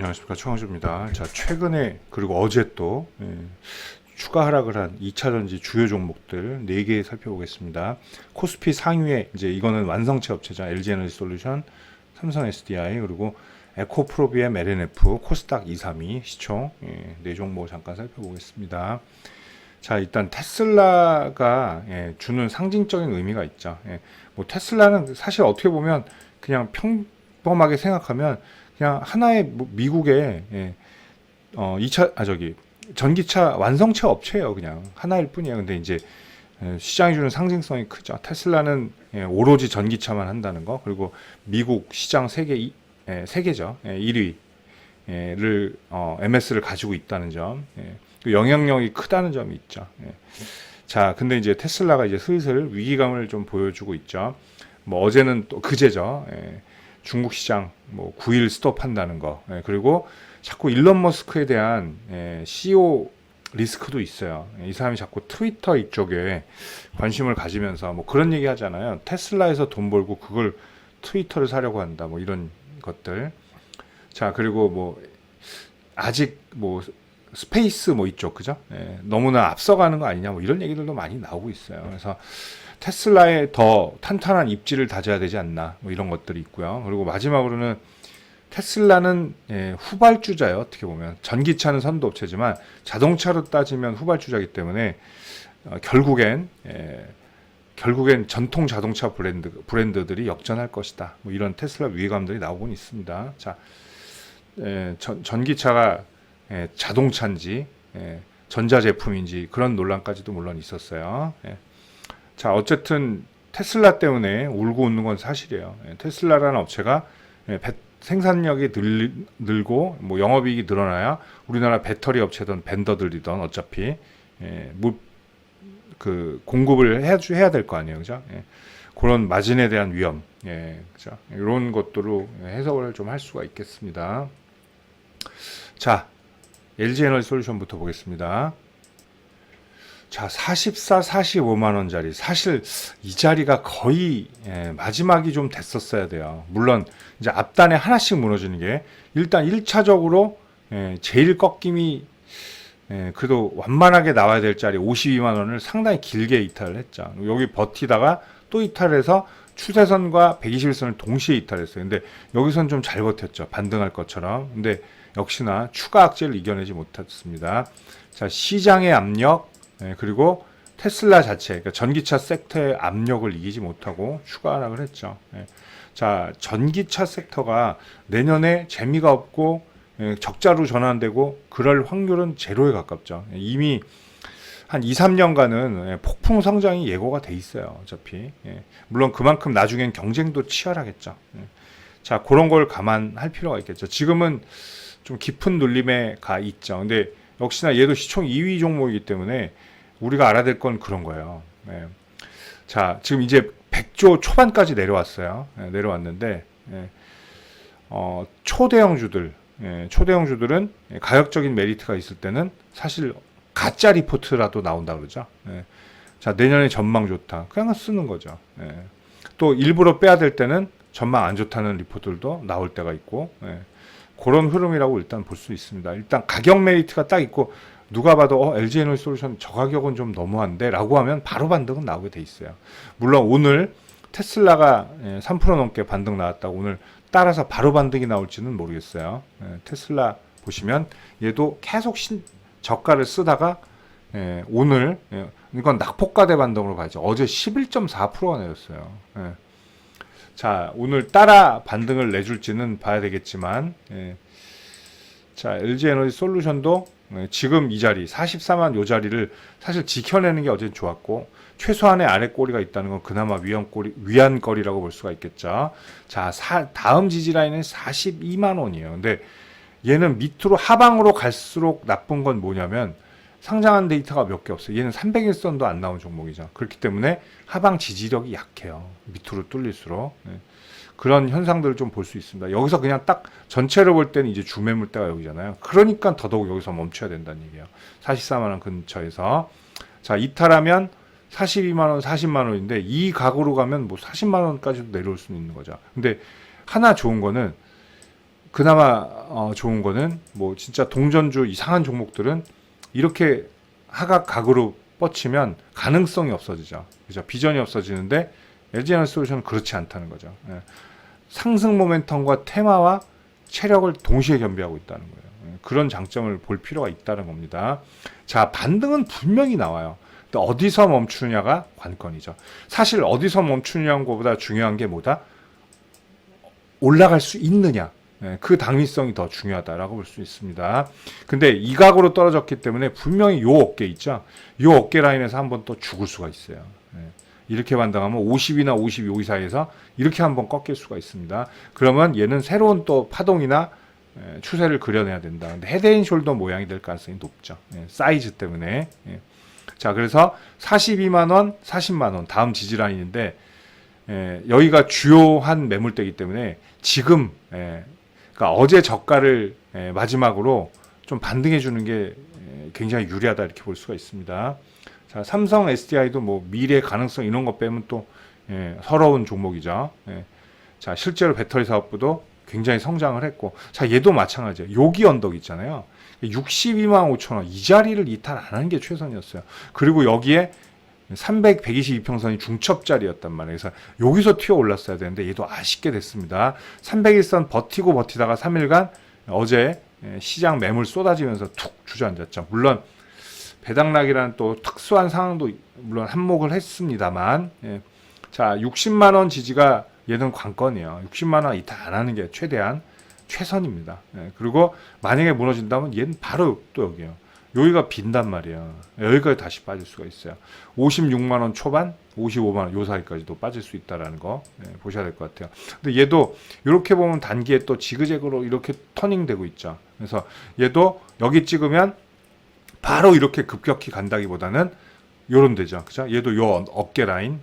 안녕하십니까, 최광주입니다. 자, 최근에 그리고 어제 또 추가 하락을 한 2차전지 주요 종목들 4개 살펴보겠습니다. 코스피 상위에 이제 이거는 완성체 업체죠. LG에너지솔루션, 삼성 SDI, 그리고 에코프로비엠, LNF, 코스닥 232 시총 4종목을 잠깐 살펴보겠습니다. 자, 일단 테슬라가 주는 상징적인 의미가 있죠. 뭐 테슬라는 사실 어떻게 보면 그냥 평범하게 생각하면 그냥 하나의 미국의 2차 전기차 완성체 업체예요. 그냥 하나일 뿐이에요. 근데 이제 시장이 주는 상징성이 크죠. 테슬라는 오로지 전기차만 한다는 거, 그리고 미국 시장 세계죠. 1위를 MS를 가지고 있다는 점, 그 영향력이 크다는 점이 있죠. 자, 근데 이제 테슬라가 이제 슬슬 위기감을 좀 보여주고 있죠. 뭐 어제는 또 그제죠. 중국 시장 뭐 9일 스톱한다는 거, 그리고 자꾸 일론 머스크에 대한 CEO 리스크도 있어요. 이 사람이 자꾸 트위터 이쪽에 관심을 가지면서 뭐 그런 얘기 하잖아요. 테슬라에서 돈 벌고 그걸 트위터를 사려고 한다. 뭐 이런 것들. 자, 그리고 뭐 아직 뭐 스페이스 뭐 이쪽, 그죠? 너무나 앞서가는 거 아니냐, 뭐 이런 얘기들도 많이 나오고 있어요. 그래서 테슬라에 더 탄탄한 입지를 다져야 되지 않나, 뭐 이런 것들이 있고요. 그리고 마지막으로는 테슬라는 후발주자예요. 어떻게 보면 전기차는 선도업체지만 자동차로 따지면 후발주자이기 때문에 결국엔 전통 자동차 브랜드들이 역전할 것이다. 뭐 이런 테슬라 위기감들이 나오곤 있습니다. 자, 전기차가 자동차인지 전자제품인지 그런 논란까지도 물론 있었어요. 자, 어쨌든 테슬라 때문에 울고 웃는 건 사실이에요. 테슬라라는 업체가 생산력이 늘고 뭐 영업이익이 늘어나야 우리나라 배터리 업체든 벤더들이든 어차피 그 공급을 해야 될 거 아니에요, 그죠? 그런 마진에 대한 위험, 그죠? 이런 것들로 해석을 좀 할 수가 있겠습니다. 자, LG에너지솔루션부터 보겠습니다. 자, 44, 45만 원짜리. 사실 이 자리가 거의 마지막이 좀 됐었어야 돼요. 물론 이제 앞단에 하나씩 무너지는 게 일단 1차적으로 제일 꺾임이 그래도 완만하게 나와야 될 자리 52만 원을 상당히 길게 이탈을 했죠. 여기 버티다가 또 이탈해서 추세선과 121선을 동시에 이탈했어요. 근데 여기선 좀 잘 버텼죠. 반등할 것처럼. 근데 역시나 추가 악재를 이겨내지 못했습니다. 자, 시장의 압력, 그리고 테슬라 자체, 그러니까 전기차 섹터의 압력을 이기지 못하고 추가 하락을 했죠. 자, 전기차 섹터가 내년에 재미가 없고 적자로 전환되고 그럴 확률은 제로에 가깝죠. 이미 한 2, 3년간은 폭풍 성장이 예고가 돼 있어요. 어차피. 물론 그만큼 나중엔 경쟁도 치열하겠죠. 자, 그런 걸 감안할 필요가 있겠죠. 지금은 좀 깊은 눌림에 가 있죠. 근데 역시나 얘도 시총 2위 종목이기 때문에 우리가 알아야 될 건 그런 거예요. 자, 지금 이제 100조 초반까지 내려왔어요. 내려왔는데 초대형주들은 가격적인 메리트가 있을 때는 사실 가짜 리포트라도 나온다 그러죠. 자, 내년에 전망 좋다. 그냥 쓰는 거죠. 또 일부러 빼야 될 때는 전망 안 좋다는 리포트들도 나올 때가 있고, 그런 흐름이라고 일단 볼 수 있습니다. 일단 가격 메리트가 딱 있고 누가 봐도 LG에너지솔루션 저 가격은 좀 너무한데 라고 하면 바로 반등은 나오게 돼 있어요. 물론 오늘 테슬라가 3% 넘게 반등 나왔다고 오늘 따라서 바로 반등이 나올지는 모르겠어요. 테슬라 보시면 얘도 계속 저가를 쓰다가 오늘 이건 낙폭과대 반등으로 가죠. 어제 11.4%가 내렸어요. 자, 오늘 따라 반등을 내줄지는 봐야 되겠지만, 자, LG에너지솔루션도 지금 이 자리 44만 요 자리를 사실 지켜내는 게 어제 좋았고, 최소한의 아래 꼬리가 있다는 건 그나마 위안거리라고 볼 수가 있겠죠. 자, 다음 지지 라인은 42만 원이에요. 근데 얘는 밑으로 하방으로 갈수록 나쁜 건 뭐냐면 상장한 데이터가 몇 개 없어요. 얘는 300일선도 안 나온 종목이죠. 그렇기 때문에 하방 지지력이 약해요. 밑으로 뚫릴수록. 그런 현상들을 좀 볼 수 있습니다. 여기서 그냥 딱 전체로 볼 때는 이제 주매물대가 여기잖아요. 그러니까 더더욱 여기서 멈춰야 된다는 얘기예요. 44만 원 근처에서. 자, 이탈하면 42만 원, 40만 원인데 이 각으로 가면 뭐 40만 원까지도 내려올 수 있는 거죠. 근데 하나 좋은 거는 그나마 좋은 거는 뭐 진짜 동전주 이상한 종목들은 이렇게 하각 각으로 뻗치면 가능성이 없어지죠. 그죠? 비전이 없어지는데 LG에너지솔루션은 그렇지 않다는 거죠. 예. 상승 모멘텀과 테마와 체력을 동시에 겸비하고 있다는 거예요. 예. 그런 장점을 볼 필요가 있다는 겁니다. 자, 반등은 분명히 나와요. 또 어디서 멈추느냐가 관건이죠. 사실 어디서 멈추느냐는 것보다 중요한 게 뭐다? 올라갈 수 있느냐. 그 당위성이 더 중요하다라고 볼 수 있습니다. 근데 이 각으로 떨어졌기 때문에 분명히 요 어깨 있죠. 요 어깨 라인에서 한번 또 죽을 수가 있어요. 이렇게 반등하면 50이나 52 사이에서 이렇게 한번 꺾일 수가 있습니다. 그러면 얘는 새로운 또 파동이나 추세를 그려내야 된다. 근데 헤드앤숄더 모양이 될 가능성이 높죠. 사이즈 때문에. 자, 그래서 42만 원, 40만 원 다음 지지 라인인데 여기가 주요한 매물대이기 때문에 지금 그러니까 어제 저가를 마지막으로 좀 반등해 주는 게 굉장히 유리하다 이렇게 볼 수가 있습니다. 자, 삼성 SDI도 뭐 미래 가능성 이런 거 빼면 또 서러운 종목이죠. 자, 실제로 배터리 사업부도 굉장히 성장을 했고, 자, 얘도 마찬가지예요. 요기 언덕 있잖아요. 62만 5천 원 이 자리를 이탈 안 하는 게 최선이었어요. 그리고 여기에 300, 122평선이 중첩자리였단 말이에요. 그래서 여기서 튀어 올랐어야 되는데 얘도 아쉽게 됐습니다. 301선 버티다가 3일간 어제 시장 매물 쏟아지면서 툭 주저앉았죠. 물론 배당락이라는 또 특수한 상황도 물론 한몫을 했습니다만, 자, 60만 원 지지가 얘는 관건이에요. 60만 원 이탈 안 하는 게 최대한 최선입니다. 그리고 만약에 무너진다면 얘는 바로 또 여기에요. 여기가 빈단 말이에요. 여기까지 다시 빠질 수가 있어요. 56만 원 초반, 55만 원 요 사이까지도 빠질 수 있다라는 거 보셔야 될 것 같아요. 근데 얘도 이렇게 보면 단기에 또 지그재그로 이렇게 터닝되고 있죠. 그래서 얘도 여기 찍으면 바로 이렇게 급격히 간다기보다는 요런 데죠. 그죠? 얘도 요 어깨 라인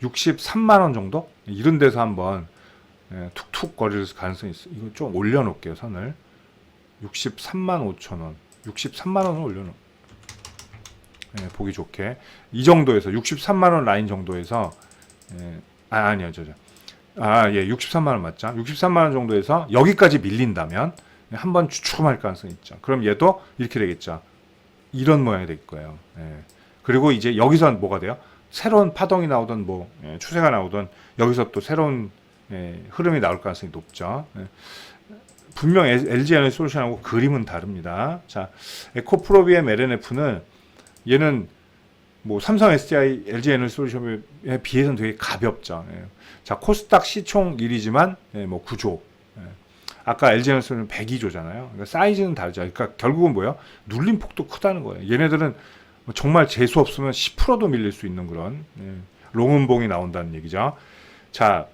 63만 원 정도 이런 데서 한번 툭툭 거릴 가능성이 있어요. 이거 좀 올려놓을게요. 선을 63만 5천 원 63만 원을 올려놓 보기 좋게 이 정도에서 63만 원 라인 정도에서 아니요 63만 원 맞죠? 63만 원 정도에서 여기까지 밀린다면 한번 주춤할 가능성이 있죠. 그럼 얘도 이렇게 되겠죠. 이런 모양이 될 거예요. 그리고 이제 여기서 뭐가 돼요? 새로운 파동이 나오던 뭐 추세가 나오던 여기서 또 새로운 흐름이 나올 가능성이 높죠. 분명 LG에너지솔루션하고 그림은 다릅니다. 자, 에코프로비엠 LNF는 얘는 뭐 삼성 SDI, LG에너지솔루션에 비해서는 되게 가볍죠. 자, 코스닥 시총 1위지만 뭐 9조. 아까 LG에너지솔루션은 102조잖아요. 그러니까 사이즈는 다르죠. 그러니까 결국은 뭐예요? 눌림폭도 크다는 거예요. 얘네들은 정말 재수 없으면 10%도 밀릴 수 있는 그런 롱은봉이 나온다는 얘기죠. 자,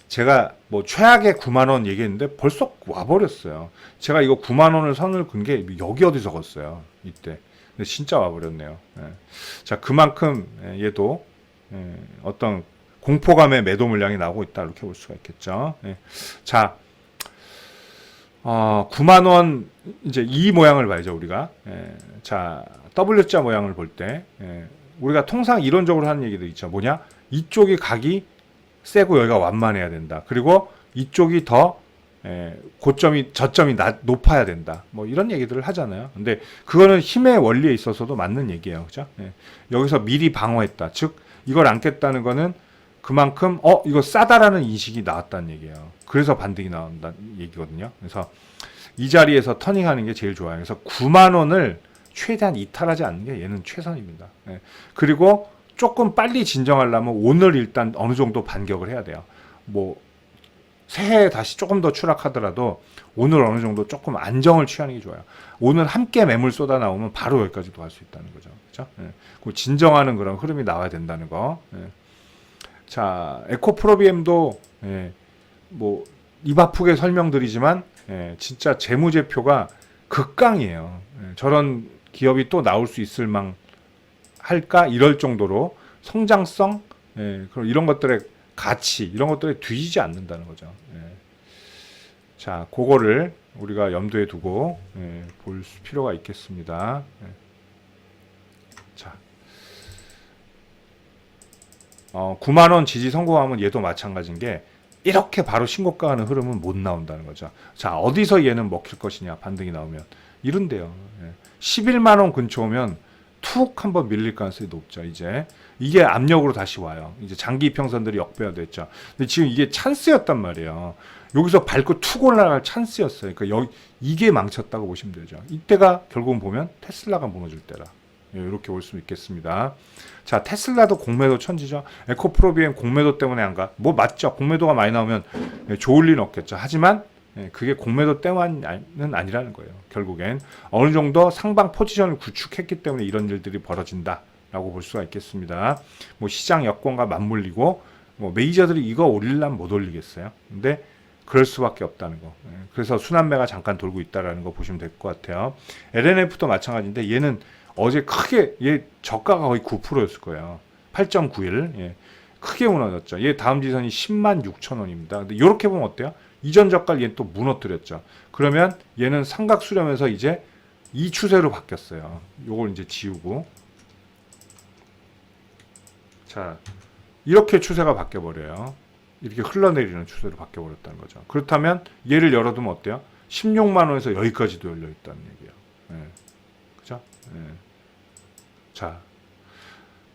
제가 뭐 최악의 9만 원 얘기했는데 벌써 와버렸어요. 제가 이거 9만 원을 선을 긋은 게 여기 어디 적었어요. 이때. 근데 진짜 와버렸네요. 자, 그만큼 얘도 어떤 공포감의 매도 물량이 나오고 있다 이렇게 볼 수가 있겠죠. 자, 9만 원 이제 이 모양을 봐야죠 우리가. 자, W자 모양을 볼 때 우리가 통상 이론적으로 하는 얘기도 있죠. 뭐냐? 이쪽이 각이 세고 여기가 완만해야 된다. 그리고 이쪽이 더 저점이 높아야 된다. 뭐 이런 얘기들을 하잖아요. 근데 그거는 힘의 원리에 있어서도 맞는 얘기예요. 그죠? 여기서 미리 방어했다. 즉 이걸 안 깼다는 거는 그만큼 이거 싸다라는 인식이 나왔다는 얘기예요. 그래서 반등이 나온다는 얘기거든요. 그래서 이 자리에서 터닝하는 게 제일 좋아요. 그래서 9만 원을 최대한 이탈하지 않는 게 얘는 최선입니다. 그리고 조금 빨리 진정하려면 오늘 일단 어느 정도 반격을 해야 돼요. 뭐 새해에 다시 조금 더 추락하더라도 오늘 어느 정도 조금 안정을 취하는 게 좋아요. 오늘 함께 매물 쏟아 나오면 바로 여기까지도 갈 수 있다는 거죠. 그렇죠? 그 진정하는 그런 흐름이 나와야 된다는 거. 자, 에코프로비엠도 뭐 입 아프게 설명드리지만 진짜 재무제표가 극강이에요. 저런 기업이 또 나올 수 있을 망 할까 이럴 정도로 성장성 그리고 이런 것들의 가치 이런 것들에 뒤지지 않는다는 거죠. 자, 그거를 우리가 염두에 두고 볼 필요가 있겠습니다. 자, 9만 원 지지 성공하면 얘도 마찬가지인 게 이렇게 바로 신고가 가는 흐름은 못 나온다는 거죠. 자, 어디서 얘는 먹힐 것이냐, 반등이 나오면. 이런데요. 11만 원 근처 오면 툭 한번 밀릴 가능성이 높죠. 이제 이게 압력으로 다시 와요. 이제 장기 이평선들이 역배열됐죠. 근데 지금 이게 찬스였단 말이에요. 여기서 밟고 툭 올라갈 찬스였어요. 그러니까 이게 망쳤다고 보시면 되죠. 이때가 결국은 보면 테슬라가 무너질 때라. 이렇게 올 수 있겠습니다. 자, 테슬라도 공매도 천지죠. 에코프로비엠 공매도 때문에 안 가. 뭐 맞죠. 공매도가 많이 나오면 좋을 리는 없겠죠. 하지만 그게 공매도 때문은 아니라는 거예요. 결국엔 어느 정도 상방 포지션을 구축했기 때문에 이런 일들이 벌어진다라고 볼 수가 있겠습니다. 뭐 시장 여건과 맞물리고 뭐 메이저들이 이거 올리려면 못 올리겠어요. 근데 그럴 수밖에 없다는 거. 그래서 순환매가 잠깐 돌고 있다라는 거 보시면 될 것 같아요. LNF도 마찬가지인데 얘는 어제 크게 얘 저가가 거의 9%였을 거예요. 8.91. 예. 크게 무너졌죠. 얘 다음 지선이 10만 6천 원입니다. 근데 이렇게 보면 어때요? 이전 저가를 얘는 또 무너뜨렸죠. 그러면 얘는 삼각 수렴해서 이제 이 추세로 바뀌었어요. 요걸 이제 지우고. 자, 이렇게 추세가 바뀌어 버려요. 이렇게 흘러내리는 추세로 바뀌어 버렸다는 거죠. 그렇다면 얘를 열어두면 어때요? 16만 원에서 여기까지도 열려 있다는 얘기예요. 예. 그죠? 예. 자,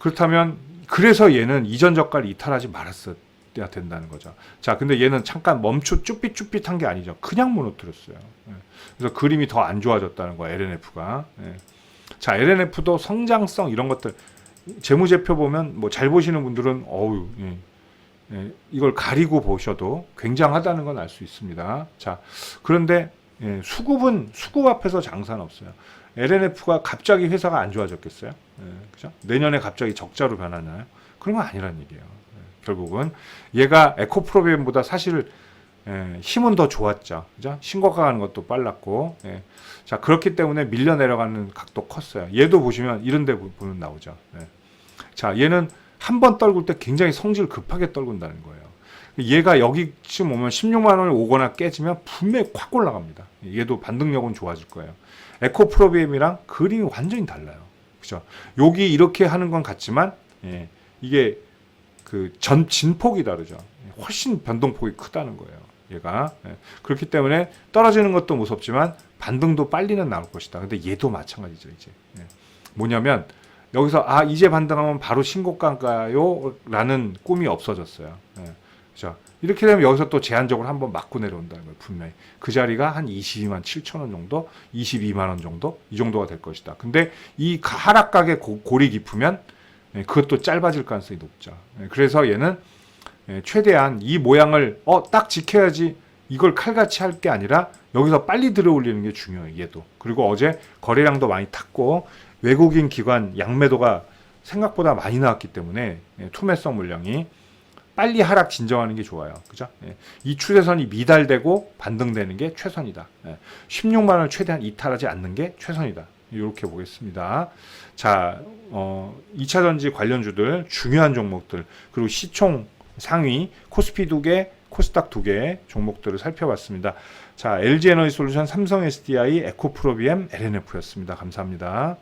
그렇다면 그래서 얘는 이전 저가를 이탈하지 말았어야 된다는 거죠. 자, 근데 얘는 잠깐 쭈삣쭈삣한 게 아니죠. 그냥 무너뜨렸어요. 예. 그래서 그림이 더 안 좋아졌다는 거야, LNF가. 예. 자, LNF도 성장성 이런 것들 재무제표 보면 뭐 잘 보시는 분들은 어우, 예. 예, 이걸 가리고 보셔도 굉장하다는 건 알 수 있습니다. 자, 그런데 예, 수급 앞에서 장사는 없어요. LNF가 갑자기 회사가 안 좋아졌겠어요? 예, 그죠? 내년에 갑자기 적자로 변하나요? 그런 건 아니란 얘기예요. 예, 결국은 얘가 에코프로비엠보다 사실 힘은 더 좋았죠. 그죠? 신고가 가는 것도 빨랐고. 예. 자, 그렇기 때문에 밀려 내려가는 각도 컸어요. 얘도 보시면 이런 데 보면 나오죠. 예. 자, 얘는 한 번 떨굴 때 굉장히 성질 급하게 떨군다는 거예요. 얘가 여기쯤 오면 16만 원을 오거나 깨지면 분명히 확 올라갑니다. 얘도 반등력은 좋아질 거예요. 에코프로비엠이랑 그림이 완전히 달라요. 그죠? 여기 이렇게 하는 건 같지만, 예, 이게 진폭이 다르죠. 훨씬 변동폭이 크다는 거예요. 얘가. 예. 그렇기 때문에 떨어지는 것도 무섭지만 반등도 빨리는 나올 것이다. 근데 얘도 마찬가지죠, 이제. 예. 뭐냐면, 여기서 이제 반등하면 바로 신고가인가요? 라는 꿈이 없어졌어요. 예. 그죠? 이렇게 되면 여기서 또 제한적으로 한번 맞고 내려온다는 거예요. 분명히. 그 자리가 한 22만 7천 원 정도, 22만 원 정도, 이 정도가 될 것이다. 근데 이 하락각의 골이 깊으면 그것도 짧아질 가능성이 높죠. 그래서 얘는 최대한 이 모양을 딱 지켜야지 이걸 칼같이 할 게 아니라 여기서 빨리 들어 올리는 게 중요해요. 얘도. 그리고 어제 거래량도 많이 탔고 외국인 기관 양매도가 생각보다 많이 나왔기 때문에 투매성 물량이 빨리 하락 진정하는 게 좋아요. 그죠? 이 추세선이 미달되고 반등되는 게 최선이다. 16만 원을 최대한 이탈하지 않는 게 최선이다. 이렇게 보겠습니다. 자, 2차전지 관련주들 중요한 종목들 그리고 시총 상위 코스피 2개 코스닥 2개 종목들을 살펴봤습니다. 자, LG에너지솔루션, 삼성 SDI, 에코프로비엠, LNF였습니다. 감사합니다.